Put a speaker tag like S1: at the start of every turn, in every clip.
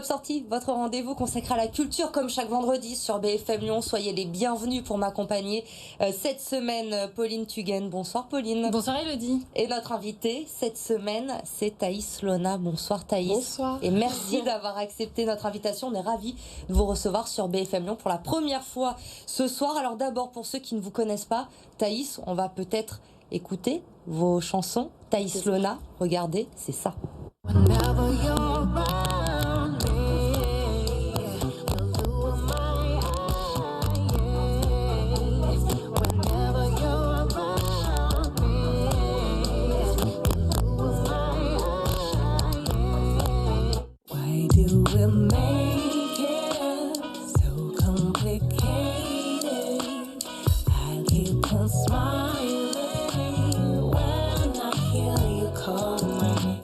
S1: Top Sortie, votre rendez-vous consacré à la culture comme chaque vendredi sur BFM Lyon. Soyez les bienvenus pour m'accompagner cette semaine. Pauline Tuguen. Bonsoir Pauline.
S2: Bonsoir Elodie.
S1: Et notre invitée cette semaine, c'est Thaïs Lona. Bonsoir Thaïs.
S2: Bonsoir.
S1: Et merci d'avoir accepté notre invitation. On est ravis de vous recevoir sur BFM Lyon pour la première fois ce soir. Alors d'abord, pour ceux qui ne vous connaissent pas, Thaïs, on va peut-être écouter vos chansons. Thaïs Lona, regardez, c'est ça. Whenever you're around me, you'll lure my eye, yeah. Whenever you're around me, you'll lure my eye, yeah. Why do we make it so complicated? I keep on smiling when I hear you call my name.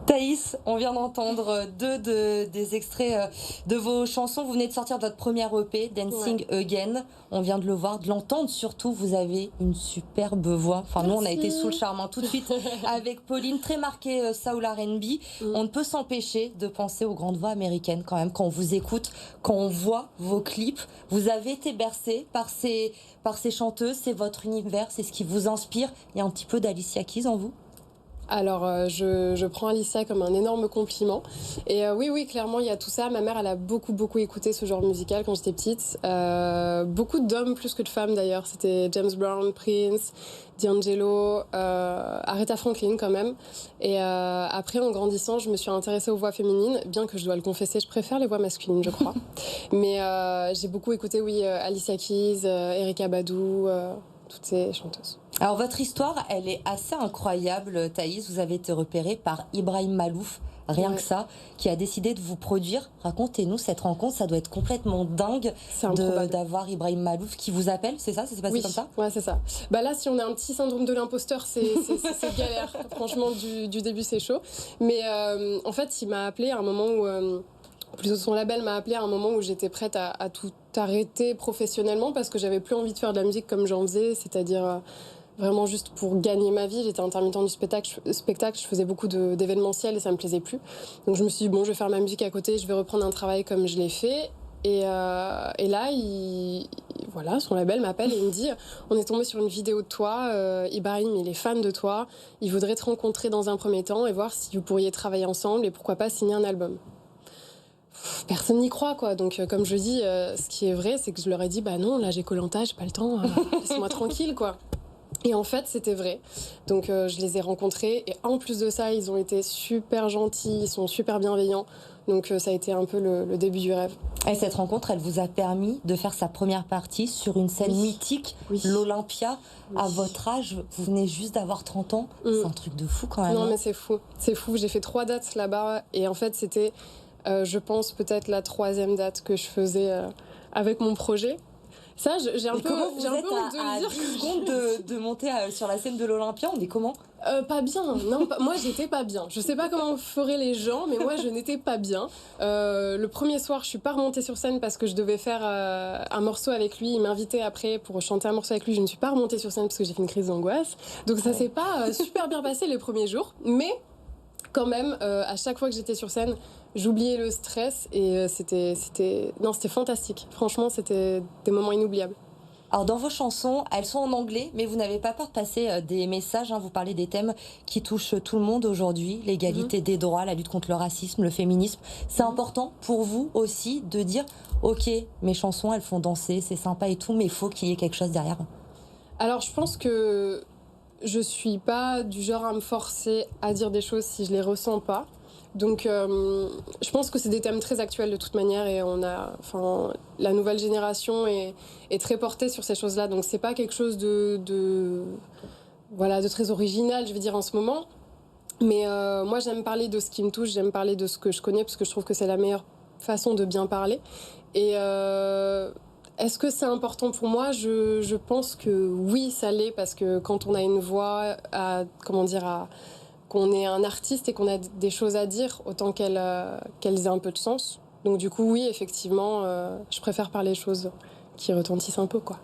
S1: Thaïs, on vient d'entendre des extraits de vos chansons. Vous venez de sortir votre première EP, Dancing Again. On vient de le voir, de l'entendre surtout. Vous avez une superbe voix. Enfin, nous, on a été sous le charme tout de suite avec Pauline, très marquée soul R&B. On ne peut s'empêcher de penser aux grandes voix américaines quand même, quand on vous écoute, quand on voit vos clips. Vous avez été bercé par ces chanteuses, c'est votre univers, c'est ce qui vous inspire. Il y a un petit peu d'Alicia Keys en vous?
S2: Alors, je prends Alicia comme un énorme compliment. Et oui, clairement, il y a tout ça. Ma mère, elle a beaucoup écouté ce genre musical quand j'étais petite. Beaucoup d'hommes plus que de femmes, d'ailleurs. C'était James Brown, Prince, D'Angelo, Aretha Franklin, quand même. Et après, en grandissant, je me suis intéressée aux voix féminines. Bien que je dois le confesser, je préfère les voix masculines, je crois. Mais j'ai beaucoup écouté, Alicia Keys, Erykah Badu, toutes ces chanteuses.
S1: Alors votre histoire, elle est assez incroyable, Thaïs. Vous avez été repérée par Ibrahim Malouf, rien que ça, qui a décidé de vous produire. Racontez-nous cette rencontre, ça doit être complètement dingue d'avoir Ibrahim Malouf qui vous appelle, c'est ça? Ça s'est passé comme ça?
S2: Ouais, c'est ça. Bah là, si on a un petit syndrome de l'imposteur, c'est galère. Franchement, du début, c'est chaud. Mais en fait, il m'a appelé à un moment où... plutôt son label m'a appelé à un moment où j'étais prête à tout arrêter professionnellement parce que j'avais plus envie de faire de la musique comme j'en faisais, c'est-à-dire vraiment juste pour gagner ma vie. J'étais intermittente du spectacle, je faisais beaucoup d'événementiel et ça me plaisait plus. Donc je me suis dit, bon, je vais faire ma musique à côté, je vais reprendre un travail comme je l'ai fait. Et là, voilà, son label m'appelle et il me dit, on est tombé sur une vidéo de toi, Ibrahim, il est fan de toi, il voudrait te rencontrer dans un premier temps et voir si vous pourriez travailler ensemble et pourquoi pas signer un album. Personne n'y croit, quoi. Donc, comme je dis, ce qui est vrai, c'est que je leur ai dit, bah non, là j'ai Koh-Lanta, j'ai pas le temps, laisse-moi tranquille, quoi. Et en fait, c'était vrai. Donc, je les ai rencontrés. Et en plus de ça, ils ont été super gentils, ils sont super bienveillants. Donc, ça a été un peu le début du rêve.
S1: Et cette rencontre, elle vous a permis de faire sa première partie sur une scène mythique, l'Olympia. À votre âge, vous venez juste d'avoir 30 ans. C'est un truc de fou, quand même.
S2: Non, mais c'est fou. C'est fou. J'ai fait 3 dates là-bas. Et en fait, c'était... je pense peut-être la 3e date que je faisais avec mon projet. Ça, j'ai un peu envie de le dire.
S1: 10 secondes de monter sur la scène de l'Olympia, on est comment?
S2: Pas bien. Non, moi, j'étais pas bien. Je sais pas comment feraient les gens, mais moi, je n'étais pas bien. Le premier soir, je suis pas remontée sur scène parce que je devais faire un morceau avec lui. Il m'invitait après pour chanter un morceau avec lui. Je ne suis pas remontée sur scène parce que j'ai fait une crise d'angoisse. Donc ça s'est pas super bien passé les premiers jours. Mais quand même, à chaque fois que j'étais sur scène, j'oubliais le stress et c'était fantastique. Franchement, c'était des moments inoubliables.
S1: Alors dans vos chansons, elles sont en anglais, mais vous n'avez pas peur de passer des messages. Vous parlez des thèmes qui touchent tout le monde aujourd'hui, l'égalité des droits, la lutte contre le racisme, le féminisme. C'est important pour vous aussi de dire, ok, mes chansons, elles font danser, c'est sympa et tout, mais il faut qu'il y ait quelque chose derrière.
S2: Alors je pense que je suis pas du genre à me forcer à dire des choses si je les ressens pas. Donc, je pense que c'est des thèmes très actuels de toute manière et la nouvelle génération est très portée sur ces choses-là. Donc, c'est pas quelque chose de très original, je vais dire, en ce moment. Mais moi, j'aime parler de ce qui me touche, j'aime parler de ce que je connais parce que je trouve que c'est la meilleure façon de bien parler. Et est-ce que c'est important pour moi? Je pense que oui, ça l'est parce que quand on a une voix qu'on est un artiste et qu'on a des choses à dire, autant qu'elles aient un peu de sens. Donc du coup, oui, effectivement, je préfère parler des choses qui retentissent un peu, quoi.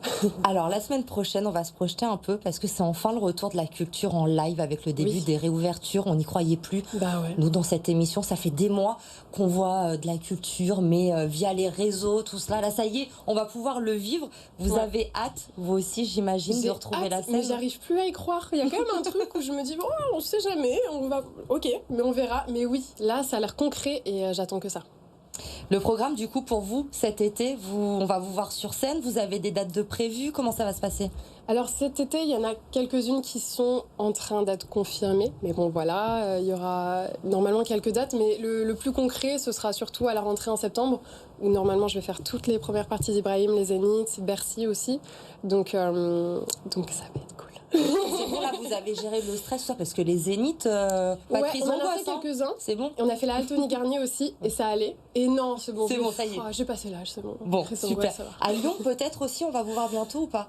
S1: Alors, la semaine prochaine, on va se projeter un peu parce que c'est enfin le retour de la culture en live avec le début des réouvertures. On n'y croyait plus.
S2: Bah ouais.
S1: Nous, dans cette émission, ça fait des mois qu'on voit de la culture, mais via les réseaux, tout cela. Là, ça y est, on va pouvoir le vivre. Vous avez hâte, vous aussi, j'imagine, de retrouver la scène.
S2: Mais j'arrive plus à y croire. Il y a quand même un truc où je me dis, oh, on sait jamais, on va... Ok, mais on verra. Mais oui, là, ça a l'air concret et j'attends que ça.
S1: Le programme, du coup, pour vous, cet été, on va vous voir sur scène. Vous avez des dates de prévues? Comment ça va se passer?
S2: Alors cet été, il y en a quelques-unes qui sont en train d'être confirmées. Mais bon, voilà, il y aura normalement quelques dates. Mais le plus concret, ce sera surtout à la rentrée en septembre, où normalement je vais faire toutes les premières parties d'Ibrahim, les Zéniths, Bercy aussi. Donc ça va être cool.
S1: C'est bon, là, vous avez géré le stress, ça, parce que les Zéniths,
S2: on en a fait quelques-uns.
S1: C'est bon.
S2: Et on a fait la Altony Garnier aussi, et ça allait. Et non, c'est bon.
S1: C'est bon, ça y est.
S2: J'ai passé l'âge, c'est bon.
S1: Bon,
S2: Après,
S1: super. À Lyon, peut-être aussi, on va vous voir bientôt ou pas?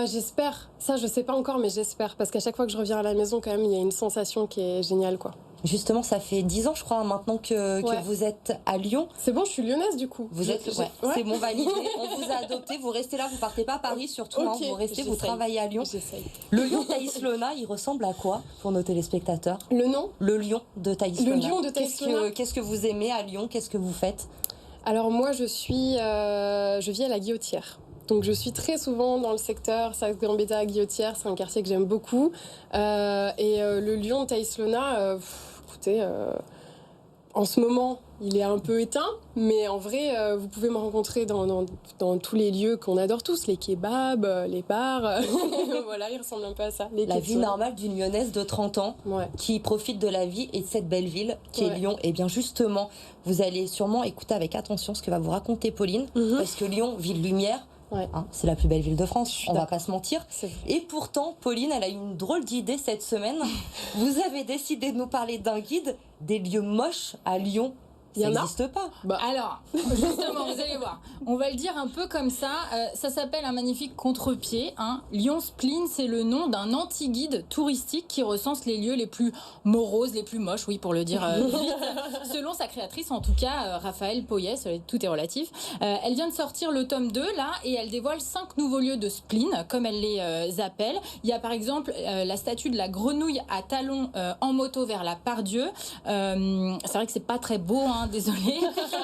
S2: J'espère. Ça, je sais pas encore, mais j'espère. Parce qu'à chaque fois que je reviens à la maison, quand même, il y a une sensation qui est géniale, quoi.
S1: Justement, ça fait 10 ans, je crois, maintenant que vous êtes à Lyon.
S2: C'est bon, je suis lyonnaise, du coup.
S1: Vous êtes, c'est bon, validé. On vous a adopté. Vous restez là, vous partez pas à Paris, surtout. Okay, vous restez, vous travaillez à Lyon.
S2: J'essaye.
S1: Le lion Thaïs Lona, il ressemble à quoi pour nos téléspectateurs?
S2: Le nom?
S1: Le lion de Thaïs Lona.
S2: Le lion de Thaïs Lona.
S1: Qu'est-ce que vous aimez à Lyon? Qu'est-ce que vous faites?
S2: Alors moi, je vis à la Guillotière. Donc je suis très souvent dans le secteur Saxe-Gambetta, Guillotière, c'est un quartier que j'aime beaucoup. Le lion de Thaïs Lona, écoutez, en ce moment, il est un peu éteint, mais en vrai, vous pouvez me rencontrer dans tous les lieux qu'on adore tous, les kebabs, les bars. Voilà, il ressemble un peu à ça.
S1: La vie normale d'une Lyonnaise de 30 ans qui profite de la vie et de cette belle ville qui est Lyon. Et bien justement, vous allez sûrement écouter avec attention ce que va vous raconter Pauline, parce que Lyon, ville lumière, c'est la plus belle ville de France, on va pas se mentir. Et pourtant, Pauline, elle a eu une drôle d'idée cette semaine. Vous avez décidé de nous parler d'un guide des lieux moches à Lyon. Ça n'existe pas.
S3: Alors, justement, vous allez voir. On va le dire un peu comme ça. Ça s'appelle un magnifique contre-pied. Lyon Spleen, c'est le nom d'un anti-guide touristique qui recense les lieux les plus moroses, les plus moches, oui, pour le dire vite. Selon sa créatrice, en tout cas, Raphaël Poyès, tout est relatif. Elle vient de sortir le tome 2, là, et elle dévoile 5 nouveaux lieux de spleen, comme elle les appelle. Il y a par exemple la statue de la grenouille à talons en moto vers la Part-Dieu. C'est vrai que c'est pas très beau, désolé.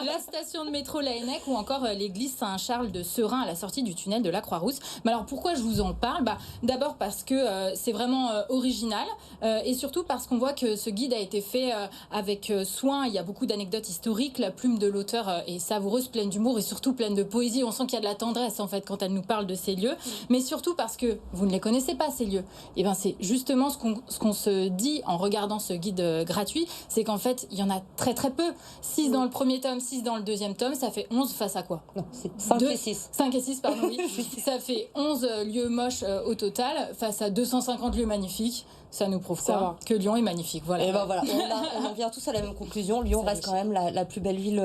S3: La station de métro Laennec ou encore l'église Saint-Charles de Serein à la sortie du tunnel de la Croix-Rousse. Mais alors pourquoi je vous en parle? D'abord parce que c'est vraiment original et surtout parce qu'on voit que ce guide a été fait avec soin. Il y a beaucoup d'anecdotes historiques. La plume de l'auteur est savoureuse, pleine d'humour et surtout pleine de poésie. On sent qu'il y a de la tendresse en fait quand elle nous parle de ces lieux. Mais surtout parce que vous ne les connaissez pas ces lieux. Et ben c'est justement ce qu'on se dit en regardant ce guide gratuit, c'est qu'en fait il y en a très très peu. 6 dans le premier tome, 6 dans le deuxième tome, ça fait 11 face à quoi?
S1: Non, c'est 5 et 6.
S3: 5 et 6, pardon, oui. Ça fait 11 lieux moches au total, face à 250 lieux magnifiques. Ça nous prouve quoi? Que Lyon est magnifique. Voilà.
S1: Et ben voilà, on en vient tous à la même conclusion. Lyon reste quand même la plus belle ville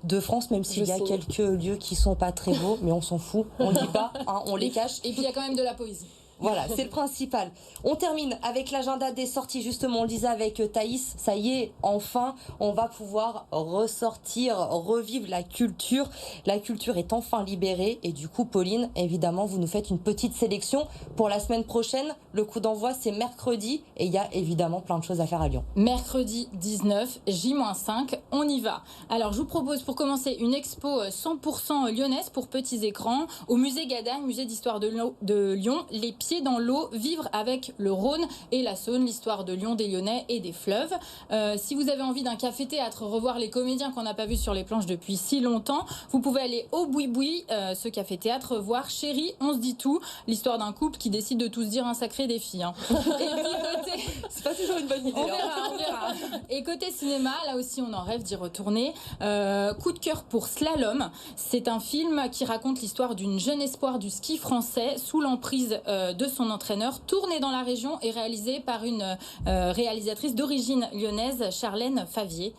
S1: de France, même s'il y a quelques lieux qui sont pas très beaux, mais on s'en fout, on le dit pas, on les cache.
S3: Et puis il y a quand même de la poésie.
S1: Voilà, c'est le principal. On termine avec l'agenda des sorties, justement, on le disait avec Thaïs, ça y est, enfin, on va pouvoir ressortir, revivre la culture. La culture est enfin libérée et du coup, Pauline, évidemment, vous nous faites une petite sélection pour la semaine prochaine. Le coup d'envoi, c'est mercredi et il y a évidemment plein de choses à faire à Lyon.
S3: Mercredi 19, J-5, on y va. Alors, je vous propose pour commencer une expo 100% lyonnaise pour petits écrans au musée Gadagne, musée d'histoire de Lyon, les pieds dans l'eau, vivre avec le Rhône et la Saône, l'histoire de Lyon, des Lyonnais et des fleuves. Si vous avez envie d'un café-théâtre, revoir les comédiens qu'on n'a pas vus sur les planches depuis si longtemps, vous pouvez aller au Boui-Boui, ce café-théâtre, voir Chérie, on se dit tout, l'histoire d'un couple qui décide de tous dire un sacré défi. Et puis
S1: c'est pas toujours une bonne idée.
S3: On verra. Et côté cinéma, là aussi on en rêve d'y retourner. Coup de cœur pour Slalom. C'est un film qui raconte l'histoire d'une jeune espoir du ski français sous l'emprise de son entraîneur, tourné dans la région et réalisé par une réalisatrice d'origine lyonnaise, Charlène Favier.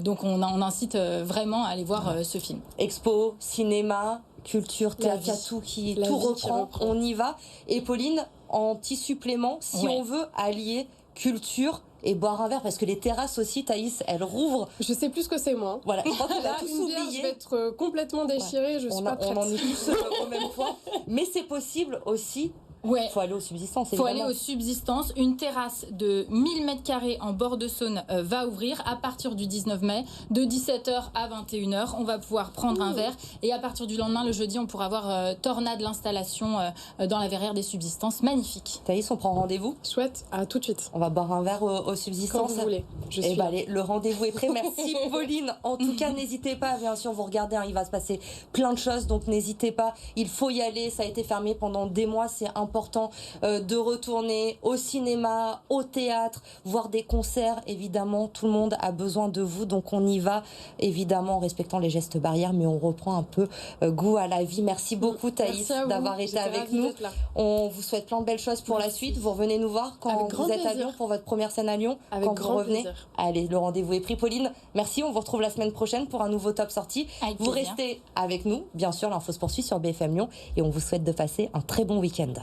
S3: Donc on incite vraiment à aller voir ce film.
S1: Expo, cinéma, culture, théâtre, il y a tout tout reprend, on y va. Et Pauline, en petit supplément, si on veut allier culture et boire un verre, parce que les terrasses aussi, Thaïs, elles rouvrent.
S2: Je sais plus ce que c'est, moi.
S1: Voilà, je crois qu'on a
S2: Là,
S1: tous
S2: une bière, je
S1: oublié.
S2: vais être complètement déchirée, je suis pas prête.
S1: On en est tous au même point. Mais c'est possible aussi.
S3: Ouais.
S1: Il faut aller aux subsistances,
S3: Il faut
S1: évidemment.
S3: aller aux subsistances. Une terrasse de 1000 m² en bord de Saône va ouvrir à partir du 19 mai, de 17h à 21h. On va pouvoir prendre un verre. Et à partir du lendemain, le jeudi, on pourra voir Tornade, l'installation dans la verrière des subsistances. Magnifique.
S1: Thaïs, on prend rendez-vous.
S2: Chouette, à tout de suite.
S1: On va boire un verre aux
S2: Quand
S1: subsistances.
S2: vous voulez. Je suis
S1: Eh ben,
S2: là.
S1: allez, le rendez-vous est prêt. Merci Pauline. En tout cas, n'hésitez pas. Bien sûr, vous regardez, il va se passer plein de choses. Donc n'hésitez pas. Il faut y aller. Ça a été fermé pendant des mois. C'est important de retourner au cinéma, au théâtre, voir des concerts. Évidemment, tout le monde a besoin de vous. Donc on y va, évidemment, en respectant les gestes barrières. Mais on reprend un peu goût à la vie. Merci beaucoup Thaïs
S2: Merci à vous.
S1: d'avoir été
S2: J'étais
S1: avec
S2: ravie
S1: nous.
S2: d'être là.
S1: On vous souhaite plein de belles choses pour la
S2: Merci.
S1: suite. Vous revenez nous voir quand
S2: Avec
S1: vous
S2: grand
S1: êtes à
S2: plaisir.
S1: Lyon pour votre première scène à Lyon.
S2: Avec
S1: quand
S2: grand
S1: vous revenez.
S2: plaisir.
S1: Allez, le rendez-vous est pris. Pauline, merci. On vous retrouve la semaine prochaine pour un nouveau Top Sortie.
S3: Avec
S1: Vous
S3: plaisir.
S1: restez avec nous. Bien sûr, l'info se poursuit sur BFM Lyon et on vous souhaite de passer un très bon week-end.